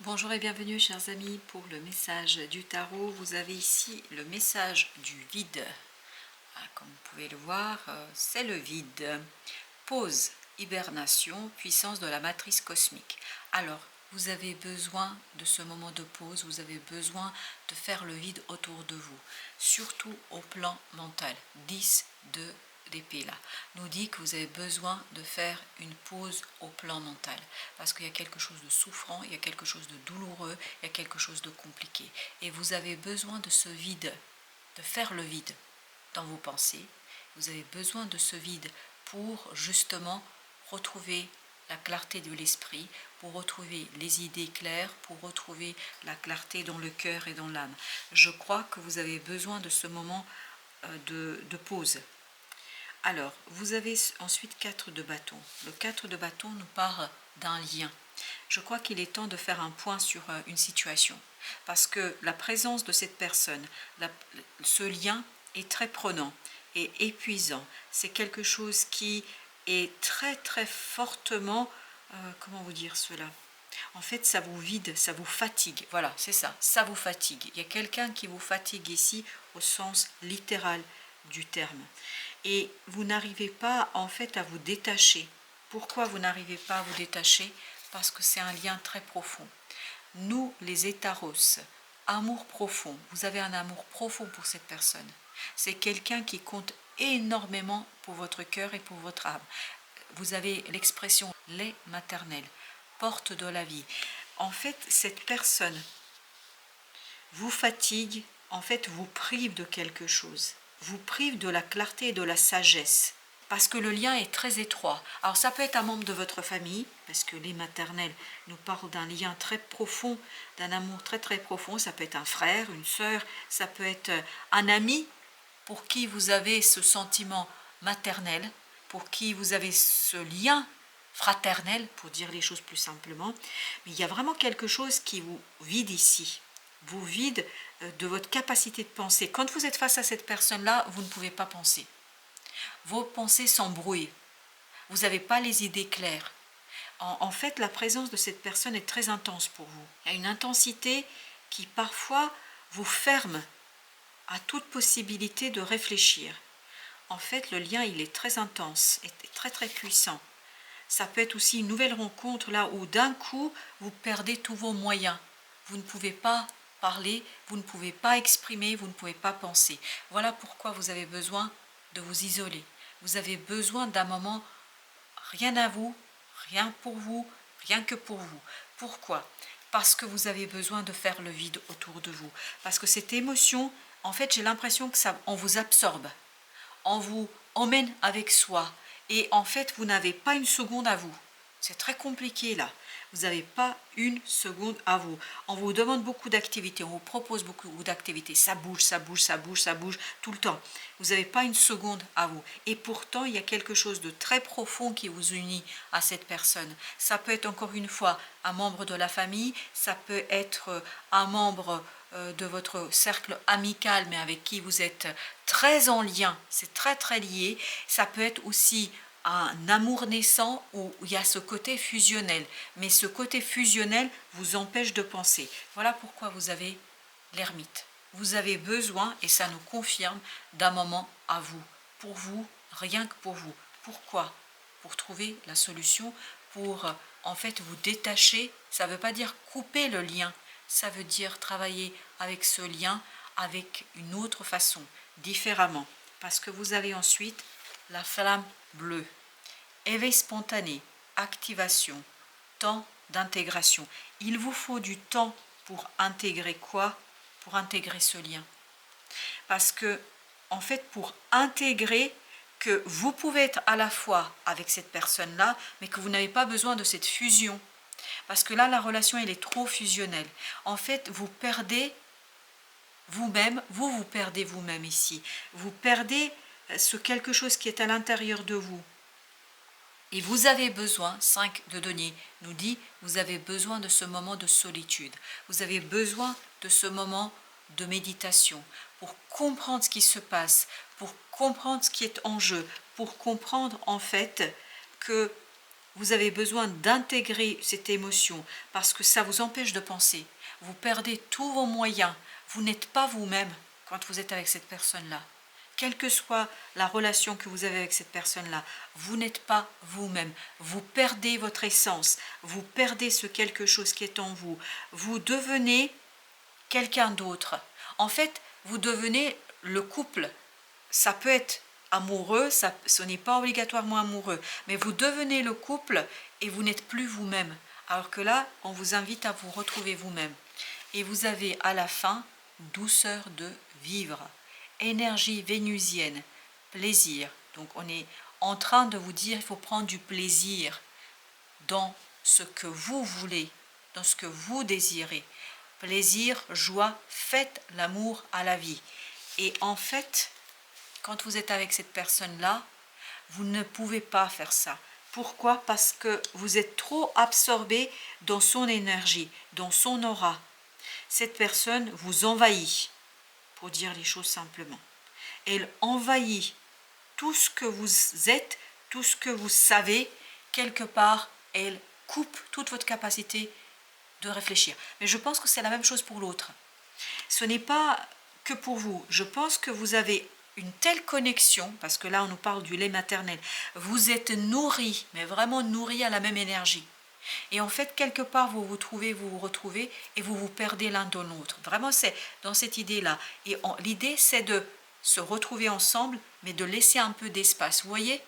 Bonjour et bienvenue chers amis pour le message du tarot. Vous avez ici le message du vide. Comme vous pouvez le voir, c'est le vide. Pause, hibernation, puissance de la matrice cosmique. Alors, vous avez besoin de ce moment de pause, vous avez besoin de faire le vide autour de vous, surtout au plan mental. 10 de d'épée là nous dit que vous avez besoin de faire une pause au plan mental parce qu'il y a quelque chose de souffrant, il y a quelque chose de douloureux, il y a quelque chose de compliqué et vous avez besoin de ce vide, de faire le vide dans vos pensées. Vous avez besoin de ce vide pour justement retrouver la clarté de l'esprit, pour retrouver les idées claires, pour retrouver la clarté dans le cœur et dans l'âme. Je crois que vous avez besoin de ce moment de pause. Alors, vous avez ensuite 4 de bâton. Le 4 de bâton nous parle d'un lien. Je crois qu'il est temps de faire un point sur une situation. Parce que la présence de cette personne, ce lien est très prenant et épuisant. C'est quelque chose qui est très très fortement, comment vous dire cela? En fait, ça vous vide, ça vous fatigue. Voilà, c'est ça, ça vous fatigue. Il y a quelqu'un qui vous fatigue ici au sens littéral du terme. Et vous n'arrivez pas en fait à vous détacher. Pourquoi vous n'arrivez pas à vous détacher? Parce que c'est un lien très profond. Nous, les hétaros, amour profond. Vous avez un amour profond pour cette personne. C'est quelqu'un qui compte énormément pour votre cœur et pour votre âme. Vous avez l'expression lait maternel, porte de la vie. En fait, cette personne vous fatigue, en fait, vous prive de quelque chose. Vous prive de la clarté et de la sagesse. Parce que le lien est très étroit. Alors ça peut être un membre de votre famille, parce que les maternelles nous parlent d'un lien très profond, d'un amour très très profond. Ça peut être un frère, une sœur, ça peut être un ami pour qui vous avez ce sentiment maternel, pour qui vous avez ce lien fraternel, pour dire les choses plus simplement. Mais il y a vraiment quelque chose qui vous vide ici, vous vide de votre capacité de penser. Quand vous êtes face à cette personne-là, vous ne pouvez pas penser. Vos pensées s'embrouillent. Vous n'avez pas les idées claires. En fait, la présence de cette personne est très intense pour vous. Il y a une intensité qui parfois vous ferme à toute possibilité de réfléchir. En fait, le lien, il est très intense et très très puissant. Ça peut être aussi une nouvelle rencontre là où d'un coup, vous perdez tous vos moyens. Vous ne pouvez pas parler, vous ne pouvez pas exprimer, vous ne pouvez pas penser. Voilà pourquoi vous avez besoin de vous isoler. Vous avez besoin d'un moment, rien à vous, rien pour vous, rien que pour vous. Pourquoi? Parce que vous avez besoin de faire le vide autour de vous. Parce que cette émotion, en fait, j'ai l'impression que ça, on vous absorbe, on vous emmène avec soi. Et en fait, vous n'avez pas une seconde à vous. C'est très compliqué là. Vous n'avez pas une seconde à vous. On vous demande beaucoup d'activités, on vous propose beaucoup d'activités. Ça bouge, ça bouge, ça bouge, ça bouge tout le temps. Vous n'avez pas une seconde à vous. Et pourtant, il y a quelque chose de très profond qui vous unit à cette personne. Ça peut être encore une fois un membre de la famille, ça peut être un membre de votre cercle amical, mais avec qui vous êtes très en lien, c'est très très lié. Ça peut être aussi un amour naissant où il y a ce côté fusionnel, mais ce côté fusionnel vous empêche de penser. Voilà pourquoi vous avez l'ermite. Vous avez besoin, et ça nous confirme, d'un moment à vous, rien que pour vous. Pourquoi? Pour trouver la solution, pour en fait vous détacher. Ça ne veut pas dire couper le lien, ça veut dire travailler avec ce lien avec une autre façon, différemment. Parce que vous avez ensuite la flamme bleue. Éveil spontané, activation, temps d'intégration. Il vous faut du temps pour intégrer quoi? Pour intégrer ce lien. Parce que, en fait, pour intégrer que vous pouvez être à la fois avec cette personne-là, mais que vous n'avez pas besoin de cette fusion. Parce que là, la relation, elle est trop fusionnelle. En fait, vous perdez vous-même, vous perdez vous-même ici. Vous perdez ce quelque chose qui est à l'intérieur de vous. Et vous avez besoin, 5 de denier nous dit, vous avez besoin de ce moment de solitude. Vous avez besoin de ce moment de méditation pour comprendre ce qui se passe, pour comprendre ce qui est en jeu, pour comprendre en fait que vous avez besoin d'intégrer cette émotion parce que ça vous empêche de penser. Vous perdez tous vos moyens. Vous n'êtes pas vous-même quand vous êtes avec cette personne-là. Quelle que soit la relation que vous avez avec cette personne-là, vous n'êtes pas vous-même. Vous perdez votre essence. Vous perdez ce quelque chose qui est en vous. Vous devenez quelqu'un d'autre. En fait, vous devenez le couple. Ça peut être amoureux, ce n'est pas obligatoirement amoureux, mais vous devenez le couple et vous n'êtes plus vous-même. Alors que là, on vous invite à vous retrouver vous-même. Et vous avez à la fin douceur de vivre, énergie vénusienne, plaisir. Donc on est en train de vous dire il faut prendre du plaisir dans ce que vous voulez, dans ce que vous désirez. Plaisir, joie, faites l'amour à la vie. Et en fait, quand vous êtes avec cette personne-là, vous ne pouvez pas faire ça. Pourquoi? Parce que vous êtes trop absorbé dans son énergie, dans son aura. Cette personne vous envahit, pour dire les choses simplement. Elle envahit tout ce que vous êtes, tout ce que vous savez. Quelque part, elle coupe toute votre capacité de réfléchir. Mais je pense que c'est la même chose pour l'autre. Ce n'est pas que pour vous. Je pense que vous avez une telle connexion, parce que là on nous parle du lait maternel, vous êtes nourri, mais vraiment nourri à la même énergie. Et en fait, quelque part, vous vous retrouvez et vous vous perdez l'un dans l'autre. Vraiment, c'est dans cette idée-là. Et l'idée, c'est de se retrouver ensemble, mais de laisser un peu d'espace. Vous voyez?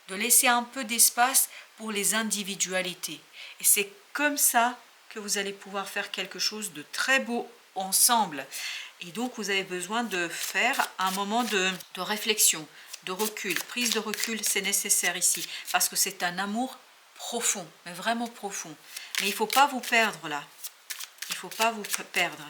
De laisser un peu d'espace pour les individualités. Et c'est comme ça que vous allez pouvoir faire quelque chose de très beau ensemble. Et donc, vous avez besoin de faire un moment de réflexion, de recul. Prise de recul, c'est nécessaire ici, parce que c'est un amour profond, mais vraiment profond. Mais il ne faut pas vous perdre là. Il ne faut pas vous perdre.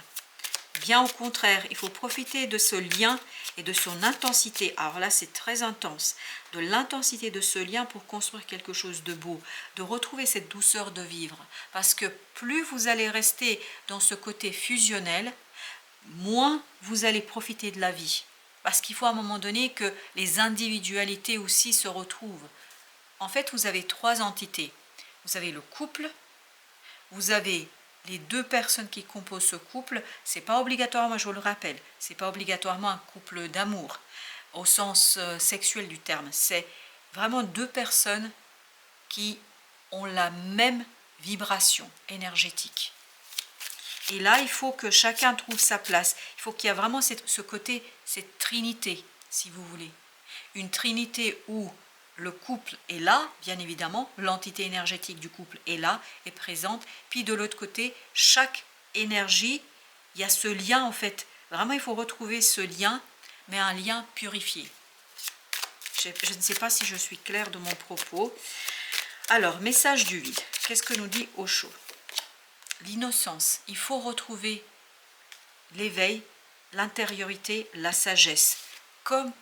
Bien au contraire, il faut profiter de ce lien et de son intensité. Alors là, c'est très intense. De l'intensité de ce lien pour construire quelque chose de beau, de retrouver cette douceur de vivre. Parce que plus vous allez rester dans ce côté fusionnel, moins vous allez profiter de la vie. Parce qu'il faut à un moment donné que les individualités aussi se retrouvent. En fait, vous avez trois entités. Vous avez le couple, vous avez les deux personnes qui composent ce couple. C'est pas obligatoirement, je vous le rappelle, c'est pas obligatoirement un couple d'amour au sens sexuel du terme. C'est vraiment deux personnes qui ont la même vibration énergétique. Et là, il faut que chacun trouve sa place. Il faut qu'il y ait vraiment ce côté, cette trinité, si vous voulez. Une trinité où le couple est là, bien évidemment, l'entité énergétique du couple est là, est présente. Puis de l'autre côté, chaque énergie, il y a ce lien en fait. Vraiment, il faut retrouver ce lien, mais un lien purifié. Je ne sais pas si je suis claire de mon propos. Alors, message du vide. Qu'est-ce que nous dit Osho? L'innocence. Il faut retrouver l'éveil, l'intériorité, la sagesse. Comme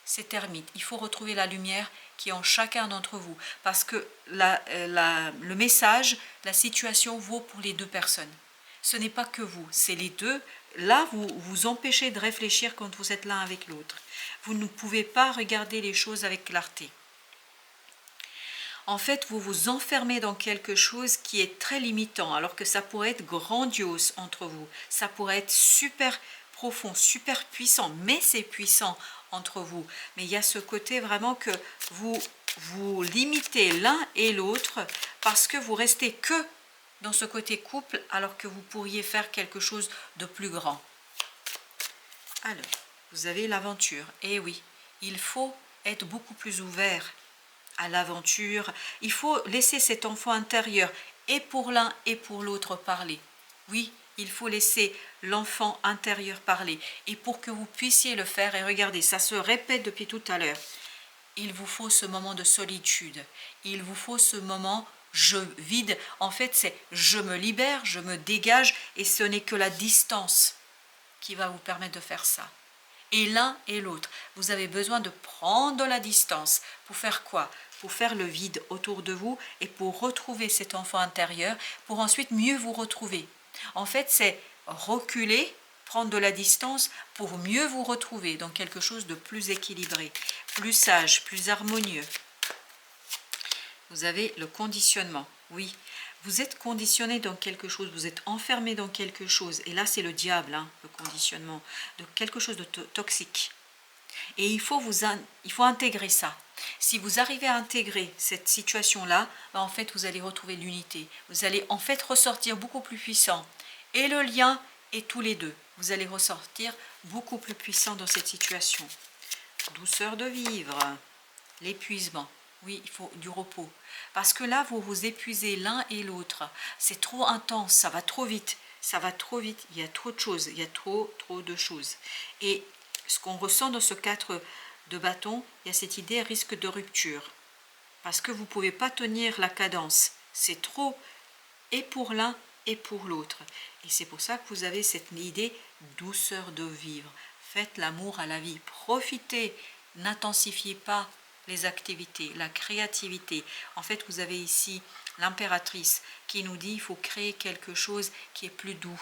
ces termites, il faut retrouver la lumière qui est en chacun d'entre vous. Parce que le message, la situation vaut pour les deux personnes. Ce n'est pas que vous, c'est les deux. Là, vous vous empêchez de réfléchir quand vous êtes l'un avec l'autre. Vous ne pouvez pas regarder les choses avec clarté. En fait, vous vous enfermez dans quelque chose qui est très limitant, alors que ça pourrait être grandiose entre vous. Ça pourrait être super profond, super puissant, mais c'est puissant entre vous. Mais il y a ce côté vraiment que vous limitez l'un et l'autre parce que vous restez que dans ce côté couple, alors que vous pourriez faire quelque chose de plus grand. Alors, vous avez l'aventure. Eh oui, il faut être beaucoup plus ouvert à l'aventure. Il faut laisser cet enfant intérieur et pour l'un et pour l'autre parler. Oui, il faut laisser l'enfant intérieur parler. Et pour que vous puissiez le faire, et regardez, ça se répète depuis tout à l'heure, il vous faut ce moment de solitude. Il vous faut ce moment je vide. En fait, c'est je me libère, je me dégage, et ce n'est que la distance qui va vous permettre de faire ça. Et l'un et l'autre, vous avez besoin de prendre la distance. Pour faire quoi? Pour faire le vide autour de vous et pour retrouver cet enfant intérieur, pour ensuite mieux vous retrouver. En fait, c'est reculer, prendre de la distance pour mieux vous retrouver dans quelque chose de plus équilibré, plus sage, plus harmonieux. vous avez le conditionnement. Oui, vous êtes conditionné dans quelque chose, vous êtes enfermé dans quelque chose. Et là, c'est le diable, hein, le conditionnement, de quelque chose de toxique. Et il faut intégrer ça. Si vous arrivez à intégrer cette situation-là, ben, en fait, vous allez retrouver l'unité. Vous allez en fait ressortir beaucoup plus puissant. Et le lien et tous les deux. Vous allez ressortir beaucoup plus puissant dans cette situation. Douceur de vivre, l'épuisement. Oui, il faut du repos. Parce que là, vous vous épuisez l'un et l'autre. C'est trop intense, ça va trop vite. Ça va trop vite, il y a trop de choses, il y a trop de choses. Et ce qu'on ressent dans ce 4 de bâton, il y a cette idée risque de rupture. Parce que vous ne pouvez pas tenir la cadence. C'est trop et pour l'un et pour l'autre. Et c'est pour ça que vous avez cette idée douceur de vivre. Faites l'amour à la vie. Profitez, n'intensifiez pas les activités, la créativité. En fait, vous avez ici l'impératrice qui nous dit qu'il faut créer quelque chose qui est plus doux.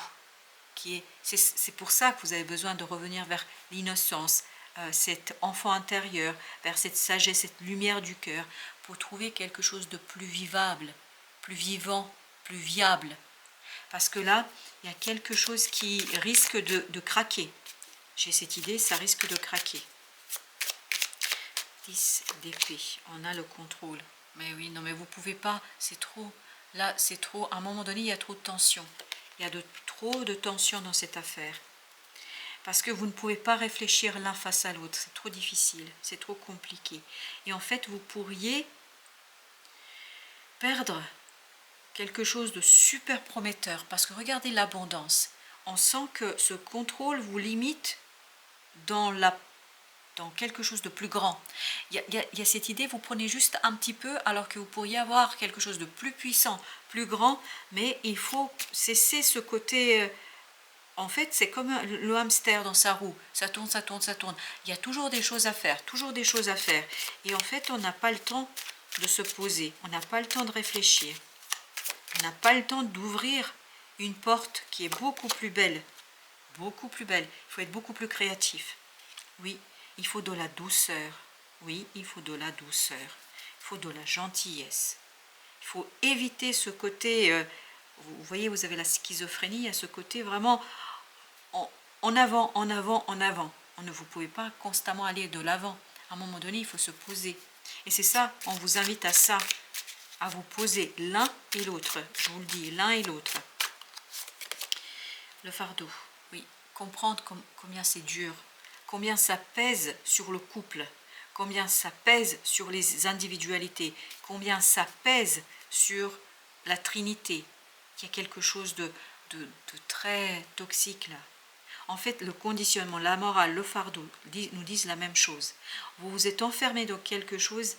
C'est pour ça que vous avez besoin de revenir vers l'innocence, cet enfant intérieur, vers cette sagesse, cette lumière du cœur, pour trouver quelque chose de plus vivable, plus vivant, plus viable. Parce que là, il y a quelque chose qui risque de craquer. J'ai cette idée, ça risque de craquer. 10 d'épée, on a le contrôle. Mais oui, non mais vous pouvez pas, c'est trop. Là, c'est trop. À un moment donné, il y a trop de tension. Il y a trop de tension dans cette affaire. Parce que vous ne pouvez pas réfléchir l'un face à l'autre. C'est trop difficile, c'est trop compliqué. Et en fait, vous pourriez perdre quelque chose de super prometteur. Parce que regardez l'abondance. On sent que ce contrôle vous limite dans quelque chose de plus grand. Il y a cette idée, vous prenez juste un petit peu alors que vous pourriez avoir quelque chose de plus puissant, plus grand, mais il faut cesser ce côté... en fait, c'est comme le hamster dans sa roue. Ça tourne, ça tourne, ça tourne. Il y a toujours des choses à faire, toujours des choses à faire. Et en fait, on n'a pas le temps de se poser. On n'a pas le temps de réfléchir. On n'a pas le temps d'ouvrir une porte qui est beaucoup plus belle. Beaucoup plus belle. Il faut être beaucoup plus créatif. Oui, il faut de la douceur. Oui, il faut de la douceur. Il faut de la gentillesse. Il faut éviter ce côté... vous voyez, vous avez la schizophrénie, il y a ce côté vraiment en avant, en avant, en avant. Vous ne pouvez pas constamment aller de l'avant. À un moment donné, il faut se poser. Et c'est ça, on vous invite à ça, à vous poser l'un et l'autre. Je vous le dis, l'un et l'autre. Le fardeau, oui. Comprendre combien c'est dur, combien ça pèse sur le couple, combien ça pèse sur les individualités, combien ça pèse sur la Trinité. Il y a quelque chose de très toxique là. En fait, le conditionnement, la morale, le fardeau nous disent la même chose. Vous vous êtes enfermé dans quelque chose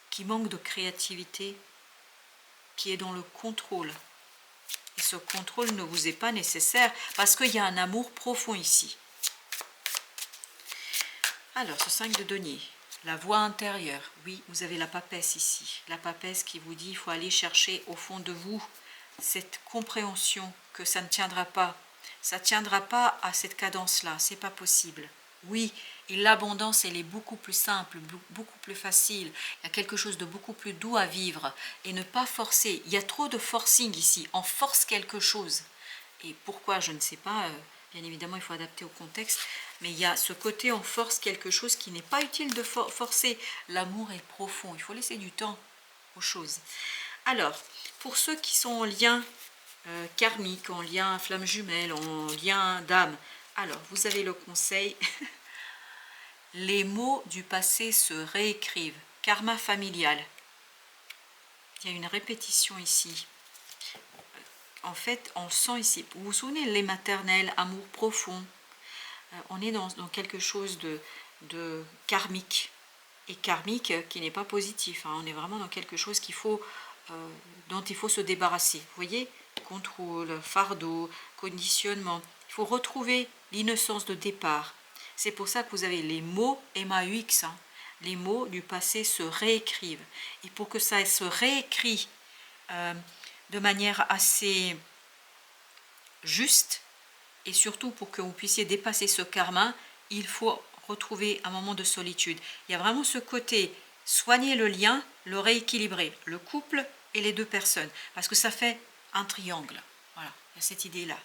qui manque de créativité, qui est dans le contrôle. Et ce contrôle ne vous est pas nécessaire parce qu'il y a un amour profond ici. Alors, ce 5 de denier, la voix intérieure. Oui, vous avez la papesse ici. La papesse qui vous dit qu'il faut aller chercher au fond de vous cette compréhension que ça ne tiendra pas. Ça ne tiendra pas à cette cadence-là, c'est pas possible. Oui, et l'abondance, elle est beaucoup plus simple, beaucoup plus facile. Il y a quelque chose de beaucoup plus doux à vivre et ne pas forcer. Il y a trop de forcing ici, on force quelque chose. Et pourquoi, je ne sais pas, bien évidemment, il faut adapter au contexte, mais il y a ce côté, on force quelque chose qui n'est pas utile de forcer. L'amour est profond, il faut laisser du temps aux choses. Alors, pour ceux qui sont en lien karmique, en lien flamme jumelle, en lien d'âme. Alors, vous avez le conseil. Les mots du passé se réécrivent. Karma familial. Il y a une répétition ici. En fait, on sent ici. Vous vous souvenez, les maternelles, amour profond. On est dans quelque chose de karmique. Et karmique qui n'est pas positif. Hein. On est vraiment dans quelque chose dont il faut se débarrasser. Vous voyez ? Contrôle, fardeau, conditionnement. Il faut retrouver l'innocence de départ. C'est pour ça que vous avez les mots MAUX. Hein. Les mots du passé se réécrivent. Et pour que ça se réécrit de manière assez juste, et surtout pour que vous puissiez dépasser ce karma, il faut retrouver un moment de solitude. Il y a vraiment ce côté soigner le lien, le rééquilibrer, le couple et les deux personnes, parce que ça fait un triangle. Voilà, il y a cette idée-là.